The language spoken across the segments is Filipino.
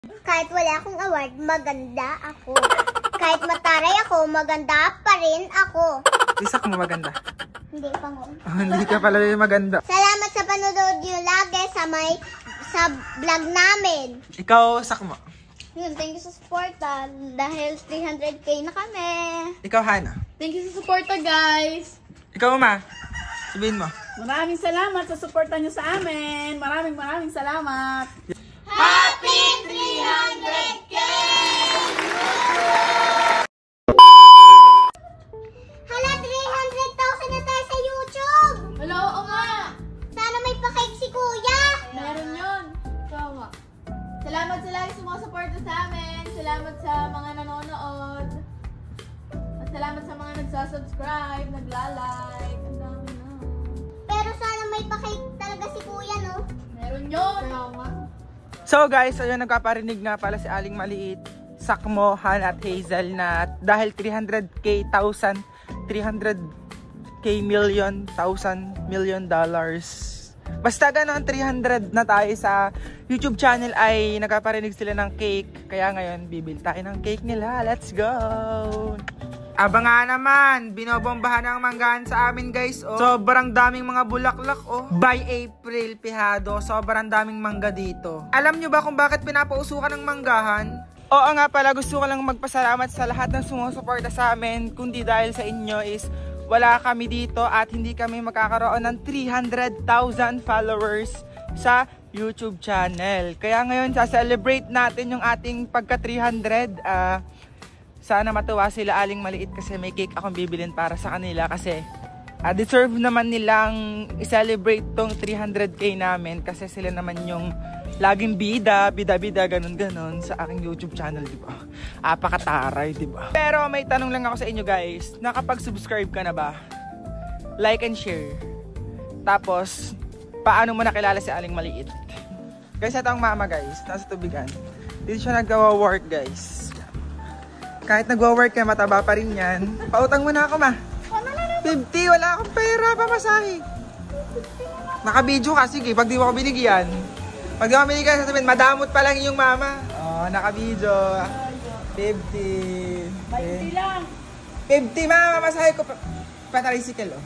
Kahit wala akong award, maganda ako. Kahit mataray ako, maganda pa rin ako. Isak mo maganda. Hindi pa mo. Oh, hindi ka pala yung maganda. Salamat sa panonood nyo lagi sa vlog namin. Ikaw, sak mo. Yun, thank you sa suporta dahil 300k na kami. Ikaw, Hana. Thank you sa suporta, guys. Ikaw, Ma. Sabihin mo. Maraming salamat sa suporta nyo sa amin. Maraming salamat. Happy 300k! Hala, 300,000 na tayo sa YouTube! Hello, oo nga. Sana may pa-cake si Kuya! Meron yun. Tama. Salamat sa lagi sa mga suporta sa amin. Salamat sa mga nanonood. At salamat sa mga nagsasubscribe, nagla-like. Ang dami na. Pero sana may pa-cake talaga si Kuya, no? Meron yun. Tama. So guys, ayun, nagpaparinig nga pala si Aling Maliit, Sakmo, Han at Hazel na dahil 300k million dollars. Basta gano'n 300 na tayo sa YouTube channel ay nagpaparinig sila ng cake. Kaya ngayon, bibili tayo ng cake nila. Let's go! Aba nga naman, binobombahan ang manggahan sa amin guys. Oh. Sobrang daming mga bulaklak. Oh. By April, pihado, sobrang daming mangga dito. Alam nyo ba kung bakit pinapausukan ng manggahan? Oo nga pala, gusto ko lang magpasalamat sa lahat ng sumusuporta sa amin. Kundi dahil sa inyo is wala kami dito at hindi kami magkakaroon ng 300,000 followers sa YouTube channel. Kaya ngayon, sa-celebrate natin yung ating pagka 300. Sana matuwa sila Aling Maliit kasi may cake akong bibilin para sa kanila kasi deserve naman nilang i-celebrate tong 300k namin kasi sila naman yung laging bida, ganun sa aking YouTube channel, di ba? Apakataray, di ba? Pero may tanong lang ako sa inyo guys, nakapag-subscribe ka na ba? Like and share. Tapos, paano mo nakilala si Aling Maliit? Guys, ito ang mama guys, nasa tubigan. Dito siya nagwa-work guys. Kahit nagwa-work ka, mataba pa rin yan. Pautang mo na ako, ma. 50, wala akong pera, pamasahe. Naka-video ka, sige, pag di mo ako binigyan. Pag di mo binigyan, sasabihin, madamot pa lang yung mama. Oh, naka-video. 50. 20 lang. 50, ma, pamasahe ko. Pa-tricycle, oh.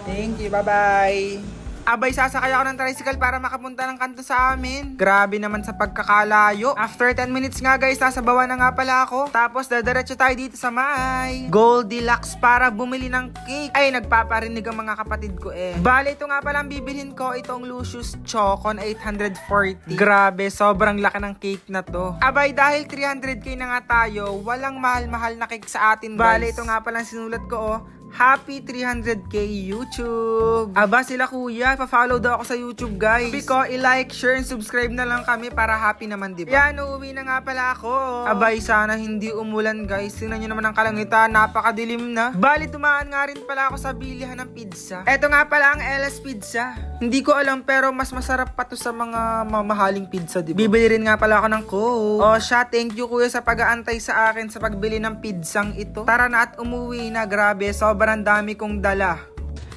Thank you, bye-bye. Abay, sasakay ako ng tricycle para makapunta ng kanto sa amin. Grabe naman sa pagkakalayo. After 10 minutes nga guys, sasabawan na nga pala ako. Tapos dadiretso tayo dito sa may Goldilocks para bumili ng cake. Ay, nagpaparinig ang mga kapatid ko eh. Bale, ito nga pala ang bibilhin ko. Itong Lucius Chocon 840. Grabe, sobrang laki ng cake na to. Abay, dahil 300k na nga tayo, walang mahal-mahal na cake sa atin guys. Bale, ito nga pala sinulat ko oh. Happy 300k YouTube! Aba sila kuya, pa-follow daw ako sa YouTube guys. Biko, i-like, share, and subscribe na lang kami para happy naman diba? Yan, uuwi na nga pala ako. Abay, sana hindi umulan guys. Tingnan nyo naman ang kalangitan, napakadilim na. Bali, tumaan nga rin pala ako sa bilihan ng pizza. Eto nga pala ang LS Pizza. Hindi ko alam pero mas masarap pa to sa mga mamahaling pizza diba? Bibili rin nga pala ako ng Coke. O siya, thank you kuya sa pag-aantay sa akin sa pagbili ng pizzang ito. Tara na at umuwi na, grabe, sobrang dami kong dala.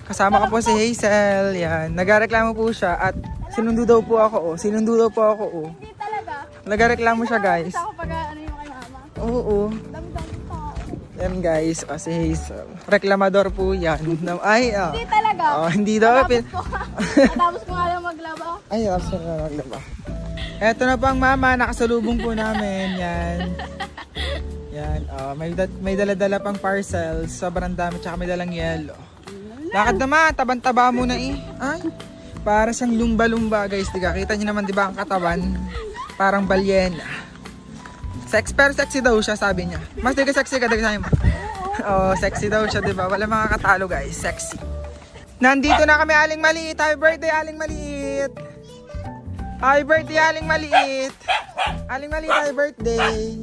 Kasama ko po si Hazel. Yan. Nagareklamo po siya at sinundo daw po ako. Sinundo daw po ako. Hindi talaga. Nagareklamo siya guys. Ako pag ano yung kay mama. Oo. Dami-dami tao. Yan guys. O si Hazel. Reklamador po yan. Ay, Hindi talaga. Oh, hindi daw. Natapos ko nga lang maglaba. Ay, tapos na maglaba. Eto na pang mama. Nakasalubong po namin. Yan. Yan, may dala-dala pang parcels, sobrang dami, tsaka may dalang yelo. Lakad naman, taban-taba mo na eh. Ay, para siyang lumba-lumba guys, diga. Kita niyo naman diba ang katawan? Parang balyena. Pero sexy daw siya, sabi niya. Mas diga sexy ka, diga mo. Oh, sexy daw siya, diba? Wala makakatalo guys, sexy. Nandito na kami, Aling Maliit. Happy birthday, Aling Maliit. Happy birthday, Aling Maliit. Aling Maliit, happy birthday.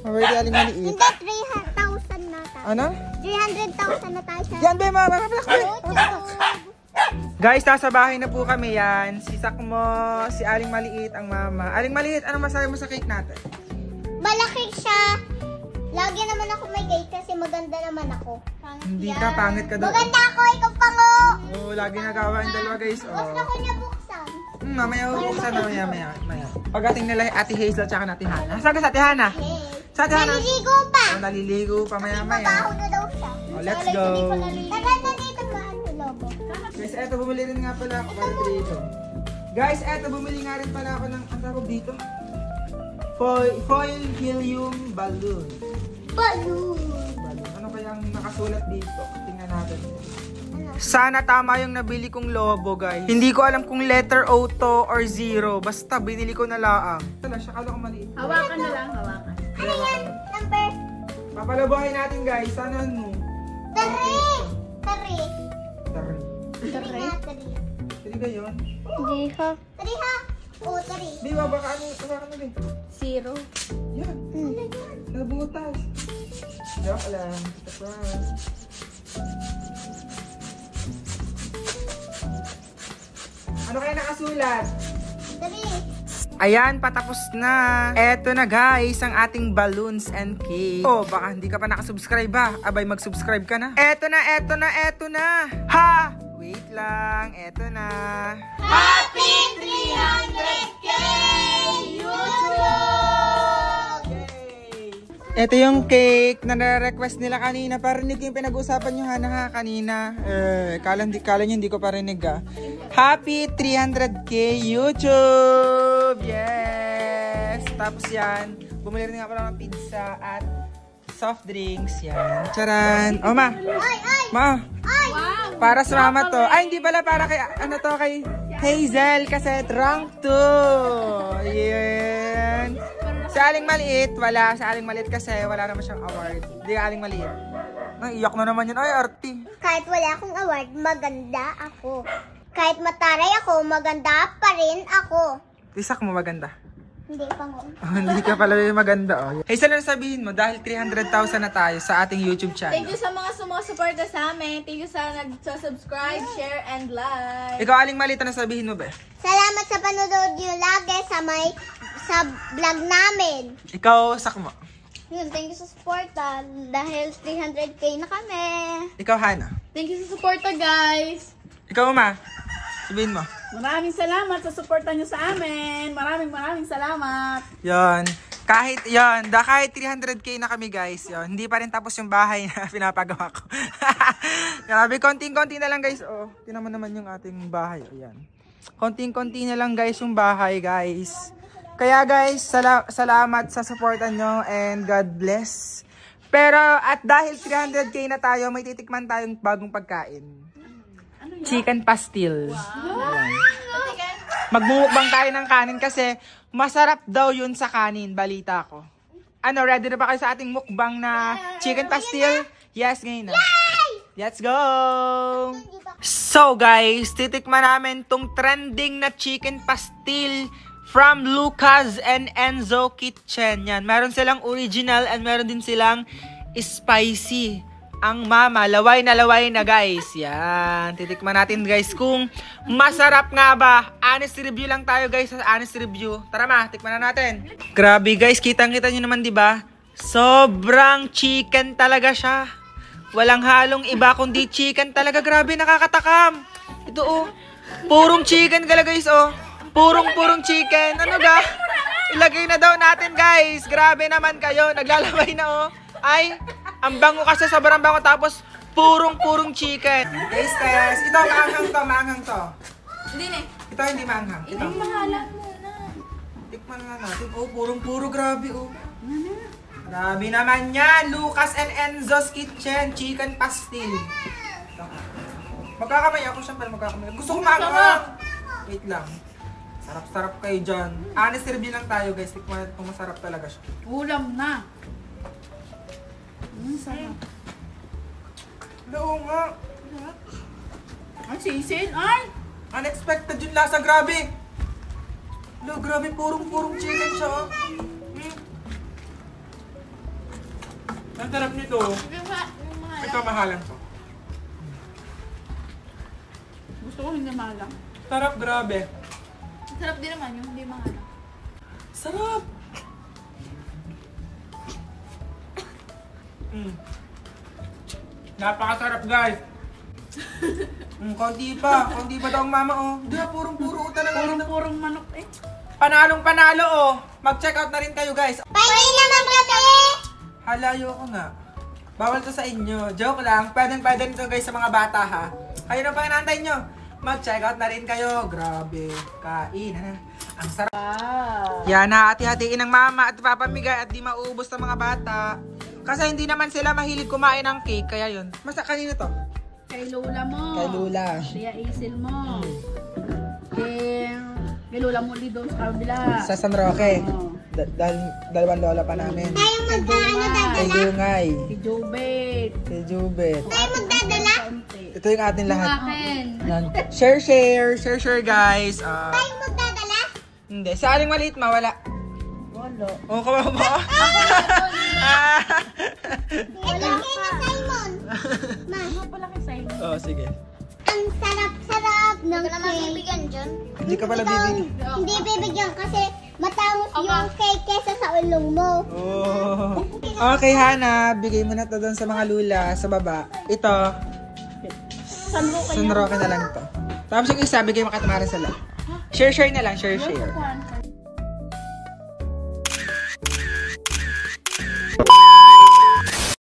Birthday Aling Maliit. Hindi, 300,000 na tayo. Ano? 300,000 na tayo sa Yan ba mga guys, nasa bahay na po kami yan. Si Sakmo, si Aling Maliit, ang mama. Aling Maliit, anong masabi mo sa cake natin? malaki siya. Lagi naman ako may cake kasi maganda naman ako. Hindi ka, pangit ka daw. Maganda ako, ikaw pango. Oo, lagi nagawa ang dalawa guys. Gusto ko niya buksan. Mamaya bubuksan na maya. Pagdating nila Ate Hazel tsaka Ate Hana. Saan ka sa Ate Hana? Sa Ate Hana? Naliligo pa. Oh, naliligo pa maya. Baho na daw siya. Oh, let's go. Tagal na dito maano lobo. Guys, eto bumili rin nga pala ako para dito. Guys, eto bumili nga rin pala ako ng, ang tawag dito? Foil helium balloon. Balloon. Ano kayang nakasulat dito? Tingnan natin. Sana tama yung nabili kong lobo, guys. Hindi ko alam kung letter O to or 0. Basta binili ko na laang. Wala siya, kala ko maliit. Hawakan na lang, hawakan. Ano yan? Number Papalabuhin natin, guys. Sana ano? 3. Tari. Tari ba yun? Hindi ha. 3 ha. Oo, 3. Di ba, baka ano din? 0. Yan. Nabutas. Joke lang. Surprise. Ano kaya nakasulat? 3. Ayan, patapos na. Eto na guys, ang ating balloons and cake. Oh, baka hindi ka pa nakasubscribe ba? Abay, mag-subscribe ka na. Eto na. Ha! Wait lang, eto na. Happy 300K YouTube! Ito yung cake na na-request nila kanina. Parinig ko yung pinag-uusapan nyo Hana kanina. Kala nyo hindi ko parinig ah. Happy 300K YouTube! Yes! Tapos yan, bumili rin nga pala ng pizza at soft drinks. Yan. Charan! Oh, ma! Ma! Wow! Para sa mama to. Ay, hindi pala para kay, ano to, kay Hazel kasi rank 2. Yan. Sa aling maliit, wala. Sa aling maliit kasi wala naman siyang award. Hindi aling maliit. Iyak na naman yun. Ay, arty. Kahit wala akong award, maganda ako. Kahit mataray ako, maganda pa rin ako. Isak mo maganda. Hindi pa mo. Oh, hindi ka pala maganda. Oh. Hazel, ano sabihin mo? Dahil 300,000 na tayo sa ating YouTube channel. Thank you sa mga sumusuporta sa amin. Thank you sa nag-subscribe, share, and like. Ikaw, aling maliit na sabihin mo ba? Salamat sa panonood nyo lagi sa vlog namin. Ikaw, sak mo. Yun, thank you sa suporta dahil 300K na kami. Ikaw, Hana. Thank you sa suporta, guys. Ikaw, Ma. Sabihin mo. Maraming salamat sa suporta nyo sa amin. Maraming salamat. Yon. Kahit 300K na kami guys. Yon. Hindi pa rin tapos yung bahay na pinapagawa ko. Grabe, konting-konti na lang guys. Oh, tinaman naman yung ating bahay. Ayan. Konting-konti na lang guys yung bahay guys. Kaya guys, salamat sa suporta nyo and God bless. Pero at dahil 300K na tayo, may titikman tayong bagong pagkain. Chicken pastil. Ayan. Magmumukbang tayo ng kanin kasi masarap daw yun sa kanin, balita ko. Ano, ready na ba kayo sa ating mukbang na chicken pastil? Yes, ngayon na. Let's go! So guys, titikman namin tong trending na chicken pastil from Lucas and Enzo Kitchen. Yan, meron silang original and meron din silang spicy. Ang mama, laway na guys. Yan. Titikman natin guys kung masarap nga ba. Honest review lang tayo guys. Honest review. Tara ma, tikman na natin. Grabe guys, kitang-kita nyo naman diba? Sobrang chicken talaga siya. Walang halong iba kundi chicken talaga. Grabe, nakakatakam. Ito oh. Purong chicken kala guys oh. Purong chicken. Ano ga? Ilagay na daw natin guys. Grabe naman kayo. Naglalaway na oh. Ay, ang bango kasi sobrang bango tapos purong chicken. Guys, ito maanghang to. Hindi na. Ito hindi maanghang. Ito. Hindi mahalan muna. Tikman na natin. Oh, puro grabe oh. Grabe naman yan. Lucas and Enzo's Kitchen Chicken Pastil. Magkakamay ako syempre magkakamay. Gusto ko maanghang. Wait lang. Sarap kayo dyan. Honest review lang tayo guys. Tikman natin kung masarap talaga siya. Ulam na. Sarap. Oo nga. Ay, sisin. Ay! Unexpected yung lasa. Grabe. Grabe. Purong chicken siya. Oh. Ang sarap nito. Ito mahalan to. Gusto ko hindi mahalang. Sarap, grabe. Sarap din naman yung hindi mahalang. Sarap. Napakasarap guys. Konti pa daw ang mama, oh. Di ba, purong-puro talaga. Purong manok eh. Panalong-panalo, oh. Mag-check out na rin kayo, guys. Pahingi naman kami! Halayo ko nga. Bawal to sa inyo. Joke lang. Pwede nito, guys, sa mga bata, ha. Kayo na pa inaantay nyo. Mag-check out na rin kayo. Grabe. Kain, ha. Ang sarap. Wow. Yan na, hati-hatiin ng mama at papamigay at di mauubos ng mga bata. Kasi hindi naman sila mahilig kumain ng cake. Kaya yun. Basta kanino to? Kay Lola mo. Kay Lola. Kaya Isil mo. Kay Lola mo ulit doon sa kabila. Sa San Roque. Oo. Dalawang lola pa namin. Tayo Kay magdadala. Dungay. Kay Jobet. Kay Jubet. Tayo magdadala. Ito yung ating lahat. Akin. Yan. Share, guys. Tayo magdadala. Hindi. Sa aling maliit, mawala. Wala. Oo, kababa. Ito kay na Simon. Ma, Ano pala kay Simon? Oo, sige. ang sarap-sarap ng cake. Hindi ka pala bibigyan. Hindi bibigyan kasi matangos yung cake kesa sa ulong mo. Oh. Okay, Hana. Bigay mo na to doon sa mga lula sa baba. Ito. San Roque na lang to. Tapos yung isa, bigay mo kay Tamara sa loob. Share na lang. Share.